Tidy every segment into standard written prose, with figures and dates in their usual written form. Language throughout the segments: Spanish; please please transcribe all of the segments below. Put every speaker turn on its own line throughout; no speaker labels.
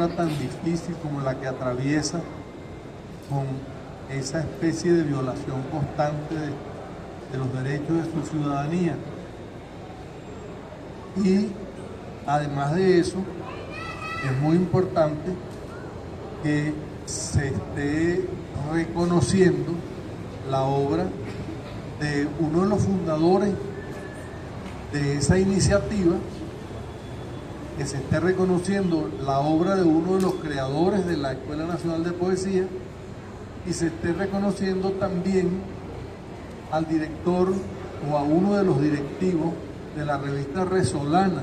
etapa tan difícil como la que atraviesa, con esa especie de violación constante de los derechos de su ciudadanía. Y además de eso, es muy importante que se esté reconociendo la obra de uno de los fundadores de esa iniciativa, que se esté reconociendo la obra de uno de los creadores de la Escuela Nacional de Poesía y se esté reconociendo también al director o a uno de los directivos de la revista Resolana,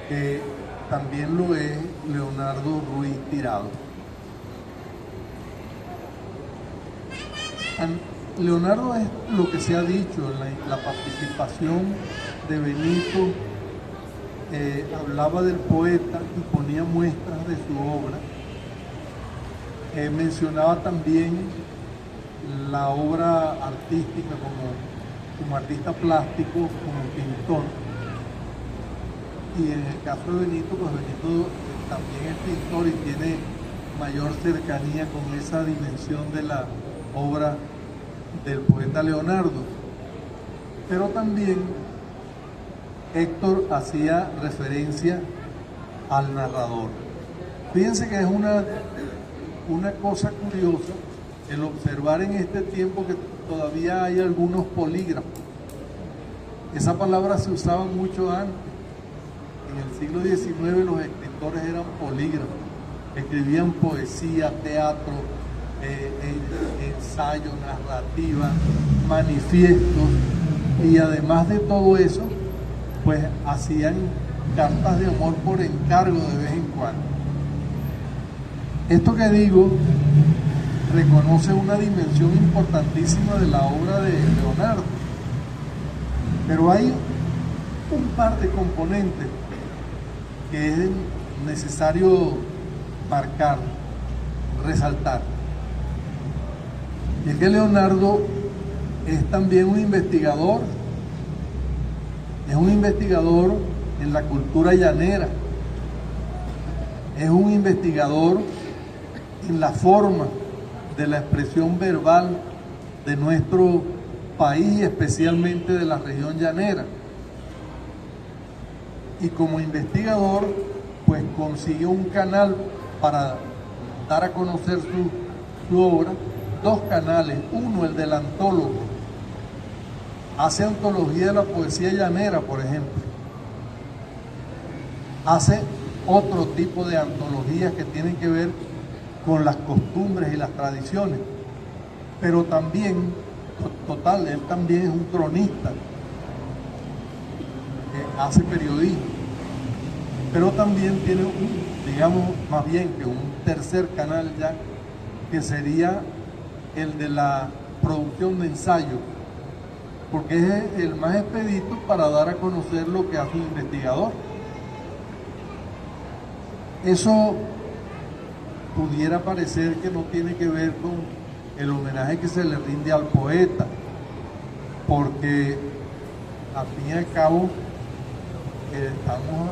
que también lo es Leonardo Ruiz Tirado. Leonardo es lo que se ha dicho, la participación de Benito, hablaba del poeta y ponía muestras de su obra. Mencionaba también la obra artística como artista plástico, como pintor. Y en el caso de Benito, pues Benito también es pintor y tiene mayor cercanía con esa dimensión de la obra del poeta Leonardo. Pero también Héctor hacía referencia al narrador. Fíjense que es una cosa curiosa el observar en este tiempo que todavía hay algunos polígrafos. Esa palabra se usaba mucho antes. En el siglo XIX los escritores eran polígrafos, escribían poesía, teatro, ensayo, narrativa, manifiestos, y además de todo eso, pues hacían cartas de amor por encargo de vez en cuando. Esto que digo reconoce una dimensión importantísima de la obra de Leonardo, pero hay un par de componentes que es necesario marcar, resaltar. Y es que Leonardo es también un investigador, en la cultura llanera, es un investigador en la forma de la expresión verbal de nuestro país y especialmente de la región llanera. Y como investigador, pues consigue un canal para dar a conocer su obra, dos canales, uno el del antólogo, hace antología de la poesía llanera, por ejemplo, hace otro tipo de antologías que tienen que ver con las costumbres y las tradiciones, pero también, él también es un cronista, que hace periodismo, pero también tiene más bien que un tercer canal ya, que sería el de la producción de ensayos, porque es el más expedito para dar a conocer lo que hace un investigador. Eso pudiera parecer que no tiene que ver con el homenaje que se le rinde al poeta, porque al fin y al cabo estamos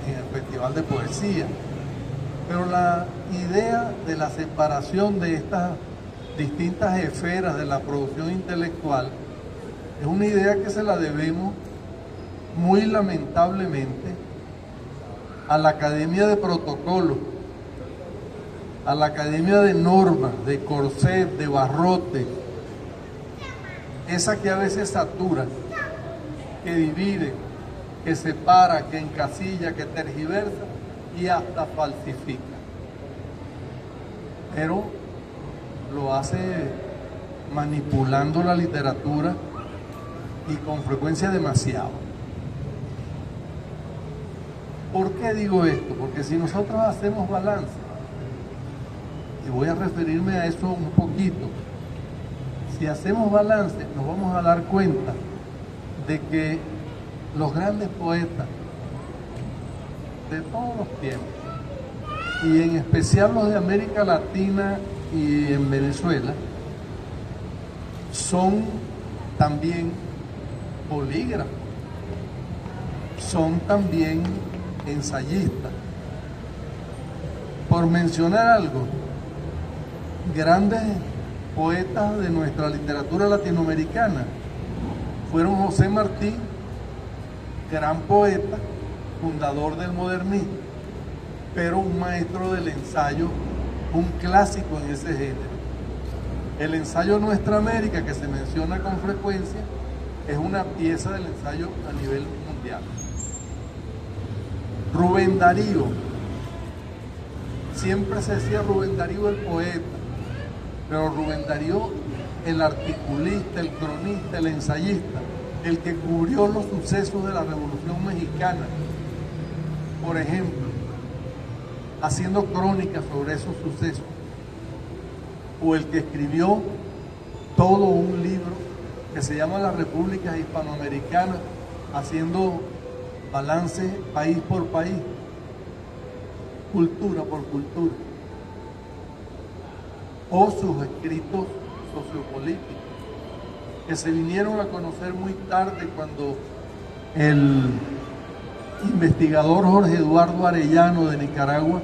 en el Festival de Poesía, pero la idea de la separación de estas distintas esferas de la producción intelectual es una idea que se la debemos muy lamentablemente a la Academia de Protocolo, a la Academia de Normas, de corset, de barrote, esa que a veces satura, que divide, que separa, que encasilla, que tergiversa y hasta falsifica. Pero lo hace manipulando la literatura y con frecuencia demasiado. ¿Por qué digo esto? Porque si nosotros hacemos balance, y voy a referirme a eso un poquito, si hacemos balance nos vamos a dar cuenta de que los grandes poetas de todos los tiempos, y en especial los de América Latina y en Venezuela, son también polígrafos, son también ensayistas, Por mencionar algo, grandes poetas de nuestra literatura latinoamericana fueron José Martí, gran poeta, fundador del modernismo, pero un maestro del ensayo, un clásico en ese género. El ensayo Nuestra América, que se menciona con frecuencia, es una pieza del ensayo a nivel mundial. Rubén Darío, siempre se decía Rubén Darío el poeta, pero Rubén Darío el articulista, el cronista, el ensayista, el que cubrió los sucesos de la Revolución Mexicana, por ejemplo, haciendo crónicas sobre esos sucesos, o el que escribió todo un libro que se llama Las Repúblicas Hispanoamericanas, haciendo balance país por país, cultura por cultura, o sus escritos sociopolíticos, que se vinieron a conocer muy tarde cuando el investigador Jorge Eduardo Arellano de Nicaragua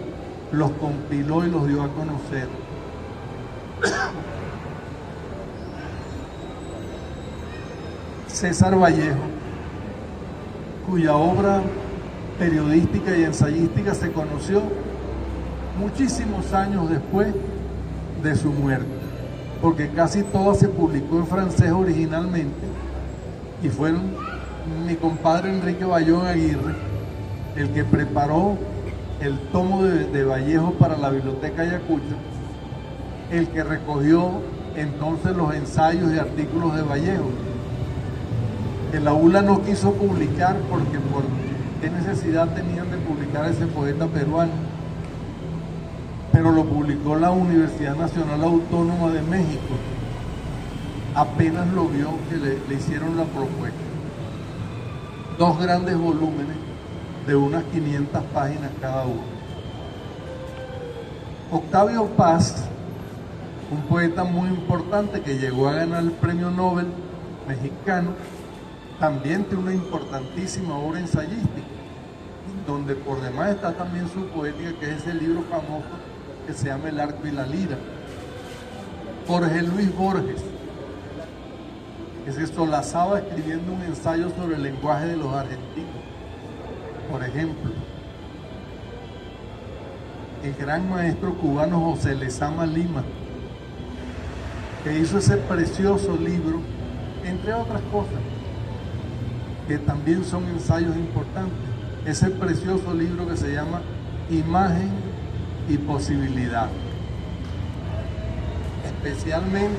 los compiló y los dio a conocer. César Vallejo, cuya obra periodística y ensayística se conoció muchísimos años después de su muerte, porque casi toda se publicó en francés originalmente, y fueron mi compadre Enrique Bayón Aguirre el que preparó el tomo de Vallejo para la Biblioteca Ayacucho, el que recogió entonces los ensayos y artículos de Vallejo. El AULA no quiso publicar porque por qué necesidad tenían de publicar a ese poeta peruano, pero lo publicó la Universidad Nacional Autónoma de México. Apenas lo vio que le hicieron la propuesta. 2 grandes volúmenes de unas 500 páginas cada uno. Octavio Paz, un poeta muy importante que llegó a ganar el premio Nobel mexicano, también tiene una importantísima obra ensayística, donde por demás está también su poética, que es ese libro famoso que se llama El arco y la lira. Jorge Luis Borges, que se solazaba escribiendo un ensayo sobre el lenguaje de los argentinos, por ejemplo. El gran maestro cubano José Lezama Lima, que hizo ese precioso libro, entre otras cosas, que también son ensayos importantes, ese precioso libro que se llama Imagen y Posibilidad. Especialmente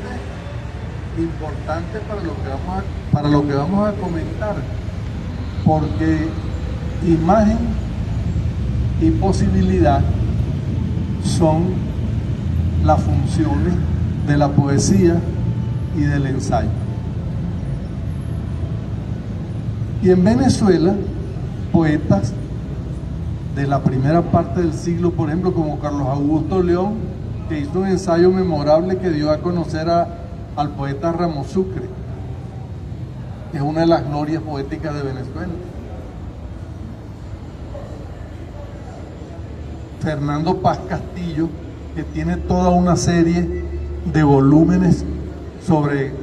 importante para lo que vamos a comentar, porque imagen y posibilidad son las funciones de la poesía y del ensayo. Y en Venezuela, poetas de la primera parte del siglo, por ejemplo, como Carlos Augusto León, que hizo un ensayo memorable que dio a conocer al poeta Ramos Sucre, que es una de las glorias poéticas de Venezuela. Fernando Paz Castillo, que tiene toda una serie de volúmenes sobre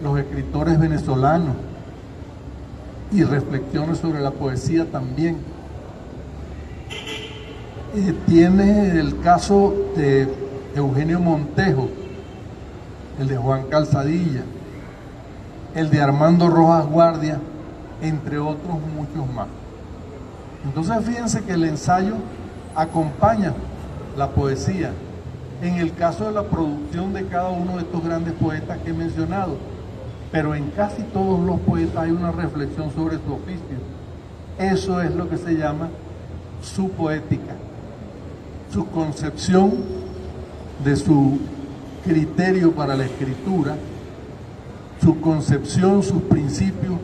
los escritores venezolanos y reflexiones sobre la poesía también. Tiene el caso de Eugenio Montejo, el de Juan Calzadilla, el de Armando Rojas Guardia, entre otros muchos más. Entonces fíjense que el ensayo acompaña la poesía en el caso de la producción de cada uno de estos grandes poetas que he mencionado, pero en casi todos los poetas hay una reflexión sobre su oficio. Eso es lo que se llama su poética, su concepción de su criterio para la escritura, su concepción, sus principios,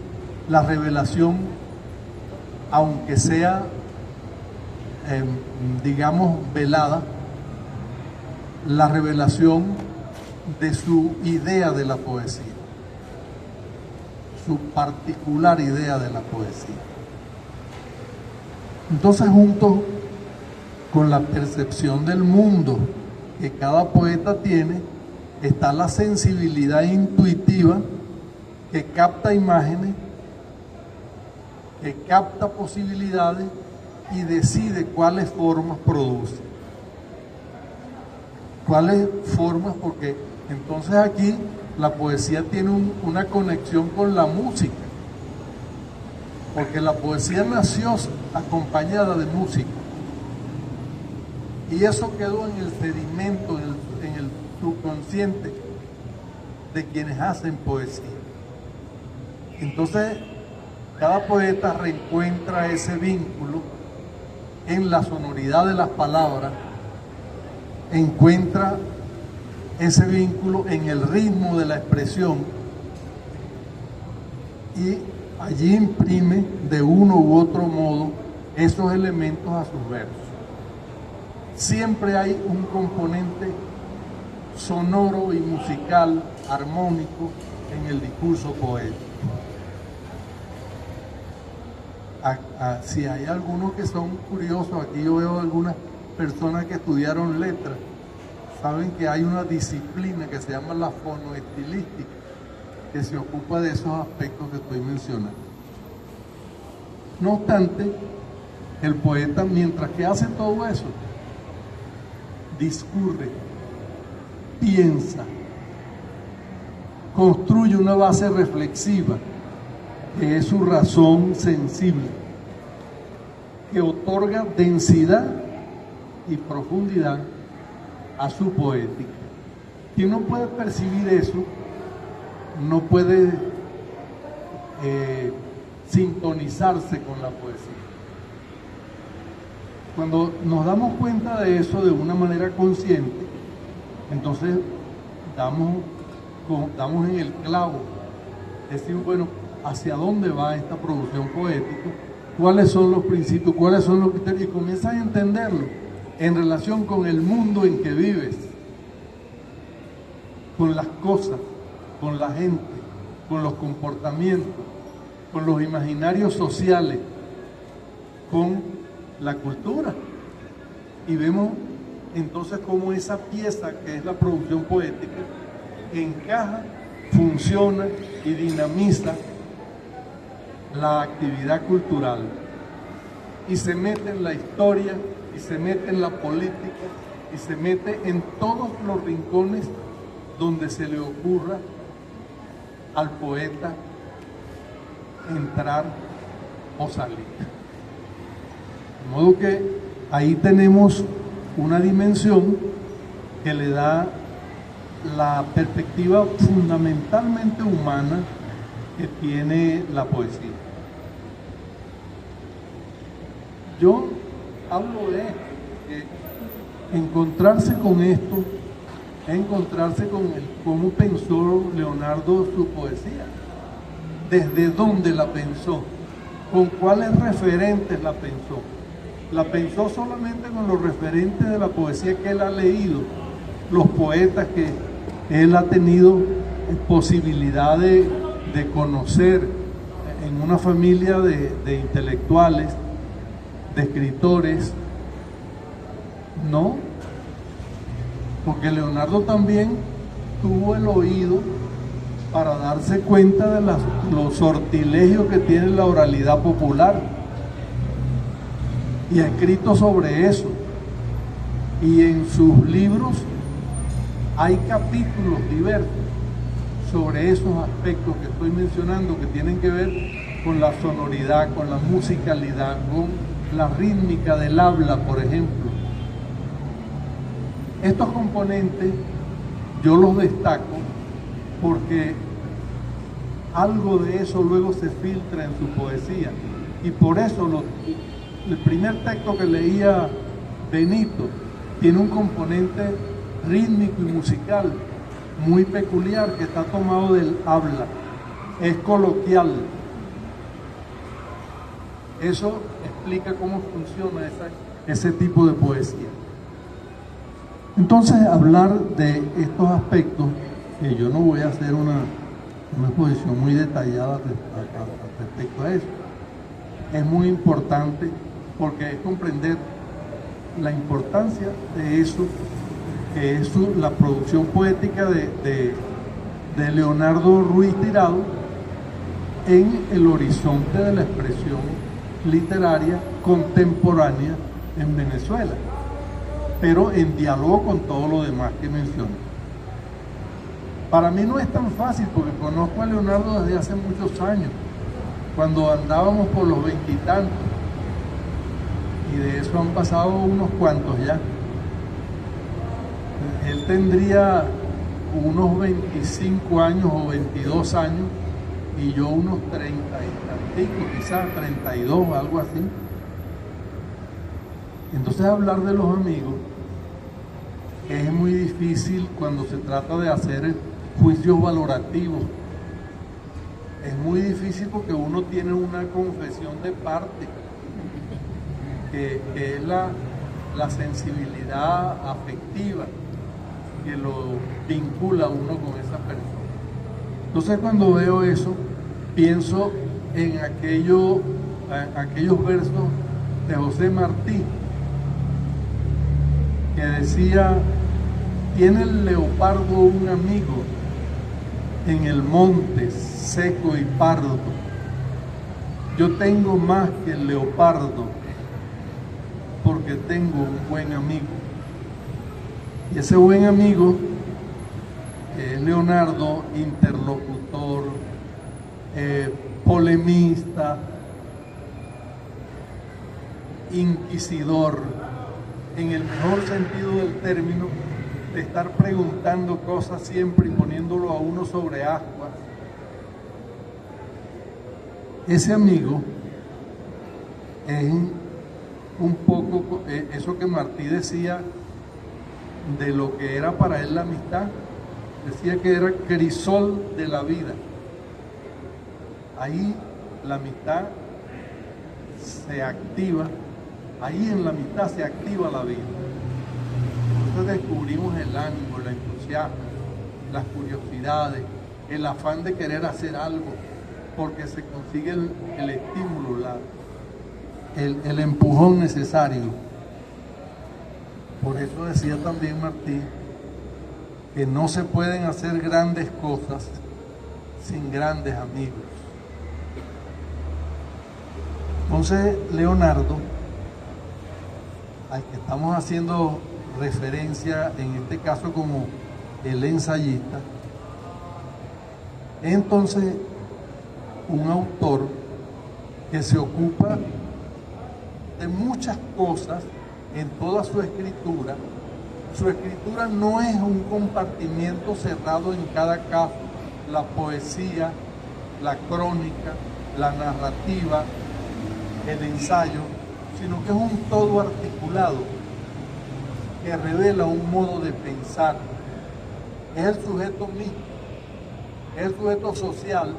la revelación, aunque sea, digamos, velada, la revelación de su idea de la poesía, su particular idea de la poesía. Entonces, junto con la percepción del mundo que cada poeta tiene, está la sensibilidad intuitiva que capta imágenes, que capta posibilidades y decide cuáles formas produce. ¿Cuáles formas? Porque entonces aquí la poesía tiene una conexión con la música, porque la poesía nació acompañada de música. Y eso quedó en el sedimento, en el subconsciente de quienes hacen poesía. Entonces, cada poeta reencuentra ese vínculo en la sonoridad de las palabras, encuentra ese vínculo en el ritmo de la expresión y allí imprime de uno u otro modo esos elementos a sus versos. Siempre hay un componente sonoro y musical, armónico, en el discurso poético. Si hay algunos que son curiosos, aquí yo veo algunas personas que estudiaron letras, saben que hay una disciplina que se llama la fonoestilística, que se ocupa de esos aspectos que estoy mencionando. No obstante, el poeta, mientras que hace todo eso, discurre, piensa, construye una base reflexiva, que es su razón sensible, que otorga densidad y profundidad a su poética. Quien no puede percibir eso, no puede sintonizarse con la poesía. Cuando nos damos cuenta de eso de una manera consciente, entonces damos en el clavo, decir, bueno, ¿hacia dónde va esta producción poética? ¿Cuáles son los principios? ¿Cuáles son los criterios? Y comienzas a entenderlo en relación con el mundo en que vives, con las cosas, con la gente, con los comportamientos, con los imaginarios sociales, con la cultura. Y vemos entonces cómo esa pieza que es la producción poética encaja, funciona y dinamiza la actividad cultural y se mete en la historia y se mete en la política y se mete en todos los rincones donde se le ocurra al poeta entrar o salir. De modo que ahí tenemos una dimensión que le da la perspectiva fundamentalmente humana que tiene la poesía. Yo hablo de esto, que encontrarse con esto es encontrarse con cómo pensó Leonardo su poesía, desde dónde la pensó, con cuáles referentes la pensó. La pensó solamente con los referentes de la poesía que él ha leído, los poetas que él ha tenido posibilidad de conocer en una familia de intelectuales, de escritores. No, porque Leonardo también tuvo el oído para darse cuenta de los sortilegios que tiene la oralidad popular y ha escrito sobre eso, y en sus libros hay capítulos diversos sobre esos aspectos que estoy mencionando, que tienen que ver con la sonoridad, con la musicalidad, con la rítmica del habla, por ejemplo. Estos componentes yo los destaco porque algo de eso luego se filtra en su poesía, y por eso el primer texto que leía Benito tiene un componente rítmico y musical muy peculiar que está tomado del habla, es coloquial. Eso explica cómo funciona ese tipo de poesía. Entonces, hablar de estos aspectos, que yo no voy a hacer una exposición muy detallada respecto a eso, es muy importante porque es comprender la importancia de eso, que es la producción poética de Leonardo Ruiz Tirado en el horizonte de la expresión literaria contemporánea en Venezuela, pero en diálogo con todo lo demás que mencioné. Para mí no es tan fácil porque conozco a Leonardo desde hace muchos años, cuando andábamos por los 20 y tantos, y de eso han pasado unos cuantos ya. Él tendría unos 25 años o 22 años y yo unos 30 y tantico, quizás 32, algo así. Entonces hablar de los amigos es muy difícil cuando se trata de hacer juicios valorativos. Es muy difícil porque uno tiene una confesión de parte, que es la sensibilidad afectiva que lo vincula a uno con esa persona. Entonces cuando veo eso, pienso en aquellos versos de José Martí, que decía: tiene el leopardo un amigo en el monte seco y pardo. Yo tengo más que el leopardo porque tengo un buen amigo. Y ese buen amigo es Leonardo, interlocutor, polemista, inquisidor, en el mejor sentido del término, de estar preguntando cosas siempre y poniéndolo a uno sobre ascuas. Ese amigo es un poco eso que Martí decía de lo que era para él la amistad. Decía que era crisol de la vida. Ahí la amistad se activa, ahí en la amistad se activa la vida. Entonces descubrimos el ánimo, el entusiasmo, las curiosidades, el afán de querer hacer algo, porque se consigue el estímulo, el empujón necesario. Por eso decía también Martí que no se pueden hacer grandes cosas sin grandes amigos. Entonces Leonardo, al que estamos haciendo referencia en este caso como el ensayista, es entonces un autor que se ocupa de muchas cosas en toda su escritura. Su escritura no es un compartimiento cerrado en cada caso, la poesía, la crónica, la narrativa, el ensayo, sino que es un todo articulado que revela un modo de pensar. Es el sujeto mismo, es el sujeto social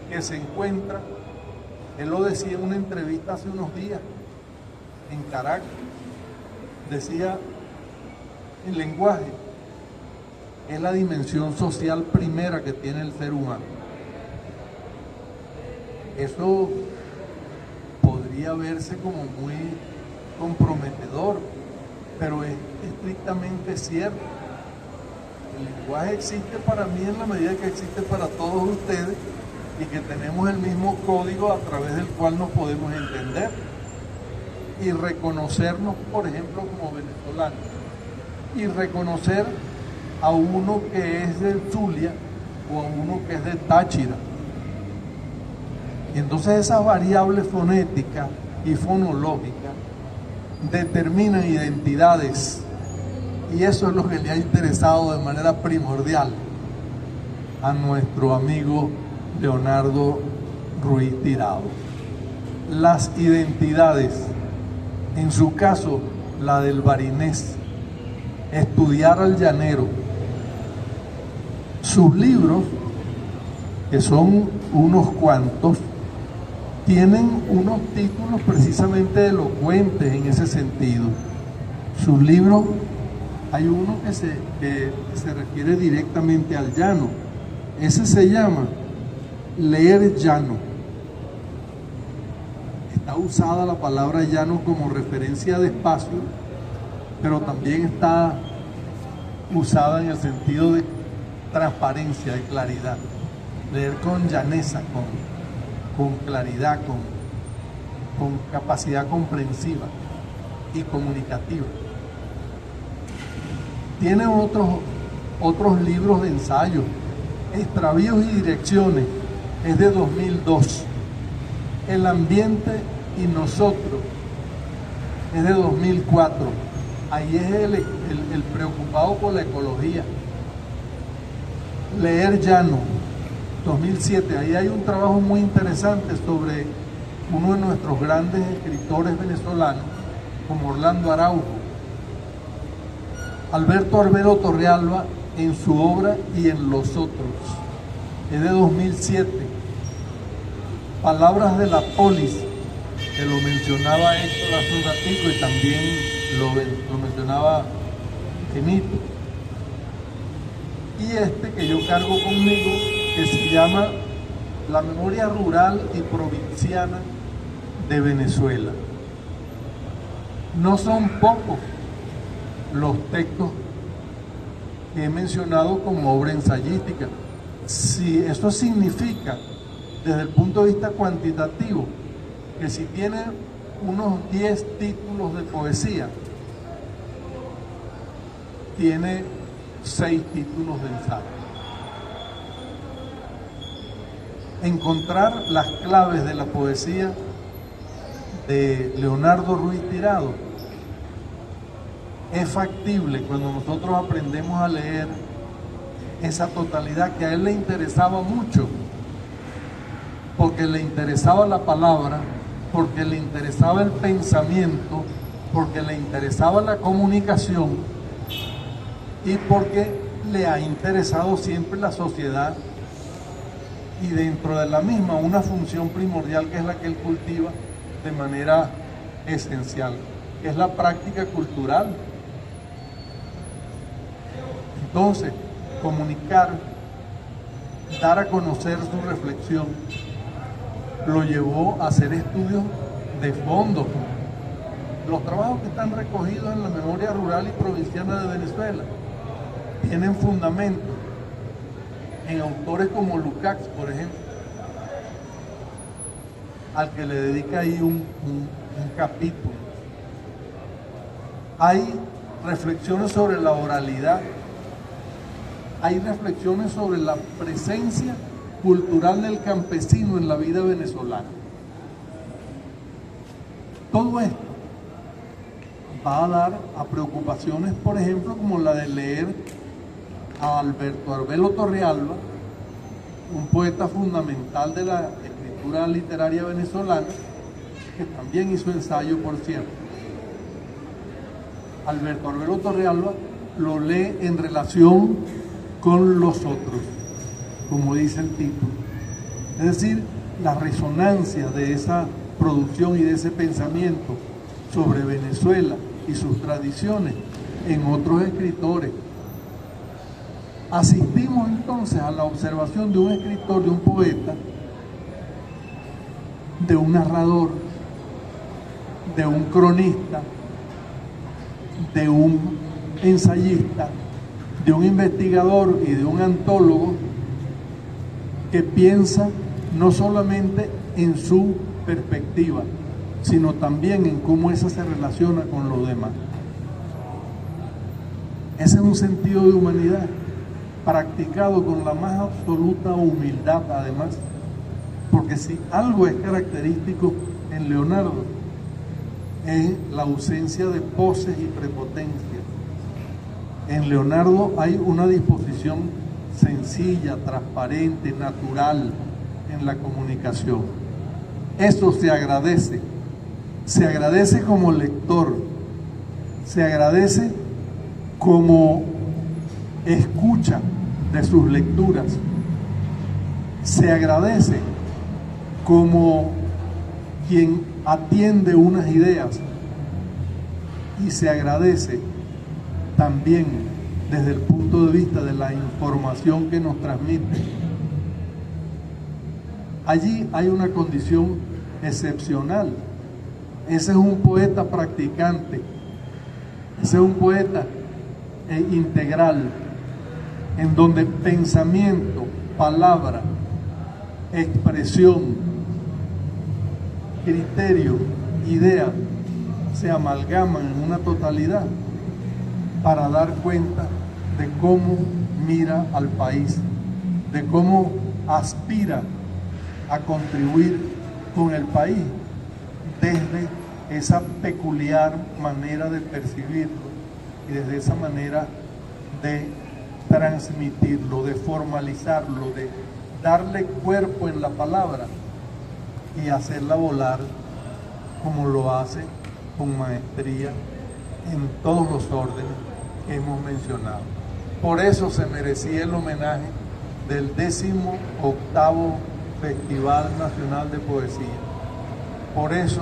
que se encuentra. Él lo decía en una entrevista hace unos días en Caracas. Decía: el lenguaje es la dimensión social primera que tiene el ser humano. Eso podría verse como muy comprometedor, pero es estrictamente cierto. El lenguaje existe para mí en la medida que existe para todos ustedes y que tenemos el mismo código a través del cual nos podemos entender y reconocernos, por ejemplo, como venezolanos, y reconocer a uno que es de Zulia o a uno que es de Táchira. Y entonces esas variables fonéticas y fonológicas determinan identidades, y eso es lo que le ha interesado de manera primordial a nuestro amigo Leonardo Ruiz Tirado. Las identidades, en su caso la del barinés, estudiar al llanero. Sus libros, que son unos cuantos, tienen unos títulos precisamente elocuentes en ese sentido. Sus libros, hay uno que se refiere directamente al llano. Ese se llama Leer Llano. Está usada la palabra llano como referencia de espacio, pero también está usada en el sentido de transparencia, de claridad. Leer con llaneza, con claridad, con capacidad comprensiva y comunicativa. Tiene otros libros de ensayo. Extravíos y direcciones es de 2002. El ambiente y nosotros es de 2004. Ahí es el preocupado por la ecología. Leer llano, 2007. Ahí hay un trabajo muy interesante sobre uno de nuestros grandes escritores venezolanos, como Orlando Araujo. Alberto Arbelo Torrealba, en su obra Y en los otros, es de 2007. Palabras de la polis, que lo mencionaba Héctor hace un ratico y también lo mencionaba Benito. Y este que yo cargo conmigo, que se llama La memoria rural y provinciana de Venezuela. No son pocos los textos que he mencionado como obra ensayística. Si eso significa, desde el punto de vista cuantitativo, que si tiene unos 10 títulos de poesía, tiene 6 títulos de ensayo. Encontrar las claves de la poesía de Leonardo Ruiz Tirado es factible cuando nosotros aprendemos a leer esa totalidad que a él le interesaba mucho, porque le interesaba la palabra, porque le interesaba el pensamiento, porque le interesaba la comunicación y porque le ha interesado siempre la sociedad y dentro de la misma una función primordial que es la que él cultiva de manera esencial, que es la práctica cultural. Entonces, comunicar, dar a conocer su reflexión, lo llevó a hacer estudios de fondo. Los trabajos que están recogidos en la memoria rural y provinciana de Venezuela tienen fundamento en autores como Lukács, por ejemplo, al que le dedica ahí un capítulo. Hay reflexiones sobre la oralidad, hay reflexiones sobre la presencia cultural del campesino en la vida venezolana. Todo esto va a dar a preocupaciones, por ejemplo, como la de leer a Alberto Arbelo Torrealba, un poeta fundamental de la escritura literaria venezolana, que también hizo ensayo, por cierto. Alberto Arbelo Torrealba lo lee en relación con los otros, como dice el título. Es decir, la resonancia de esa producción y de ese pensamiento sobre Venezuela y sus tradiciones en otros escritores. Asistimos entonces a la observación de un escritor, de un poeta, de un narrador, de un cronista, de un ensayista, de un investigador y de un antólogo que piensa no solamente en su perspectiva, sino también en cómo esa se relaciona con los demás. Ese es un sentido de humanidad practicado con la más absoluta humildad, además, porque si algo es característico en Leonardo es la ausencia de poses y prepotencias. En Leonardo hay una disposición sencilla, transparente, natural en la comunicación. Eso se agradece como lector, se agradece como escucha de sus lecturas, se agradece como quien atiende unas ideas y se agradece también desde el punto de vista de la información que nos transmite. Allí hay una condición excepcional. Ese es un poeta practicante Ese es un poeta integral, en donde pensamiento, palabra, expresión, criterio, idea se amalgaman en una totalidad para dar cuenta de cómo mira al país, de cómo aspira a contribuir con el país desde esa peculiar manera de percibirlo y desde esa manera de transmitirlo, de formalizarlo, de darle cuerpo en la palabra y hacerla volar como lo hace con maestría en todos los órdenes que hemos mencionado. Por eso se merecía el homenaje del 18º Festival Nacional de Poesía. Por eso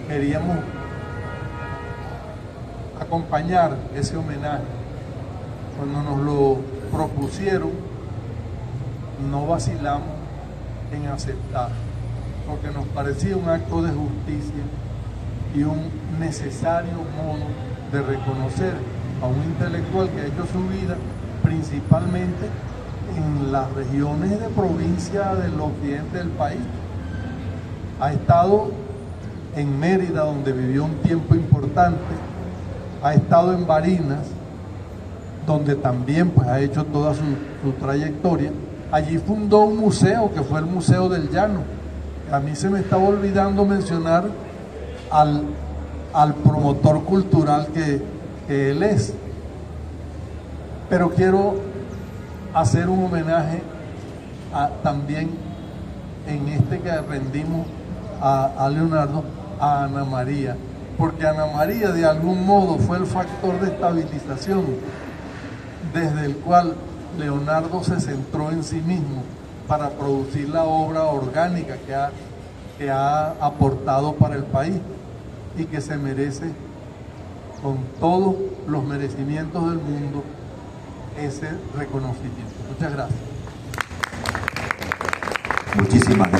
queríamos acompañar ese homenaje. Cuando nos lo propusieron, no vacilamos en aceptar, porque nos parecía un acto de justicia y un necesario modo de reconocer a un intelectual que ha hecho su vida principalmente en las regiones de provincia del occidente del país. Ha estado en Mérida, donde vivió un tiempo importante, ha estado en Barinas, donde también pues, ha hecho toda su trayectoria. Allí fundó un museo, que fue el Museo del Llano. A mí se me estaba olvidando mencionar al promotor cultural que él es. Pero quiero hacer un homenaje también en este que rendimos a Leonardo, a Ana María, porque Ana María de algún modo fue el factor de estabilización desde el cual Leonardo se centró en sí mismo para producir la obra orgánica que ha aportado para el país y que se merece, con todos los merecimientos del mundo, ese reconocimiento. Muchas gracias.
Muchísimas gracias.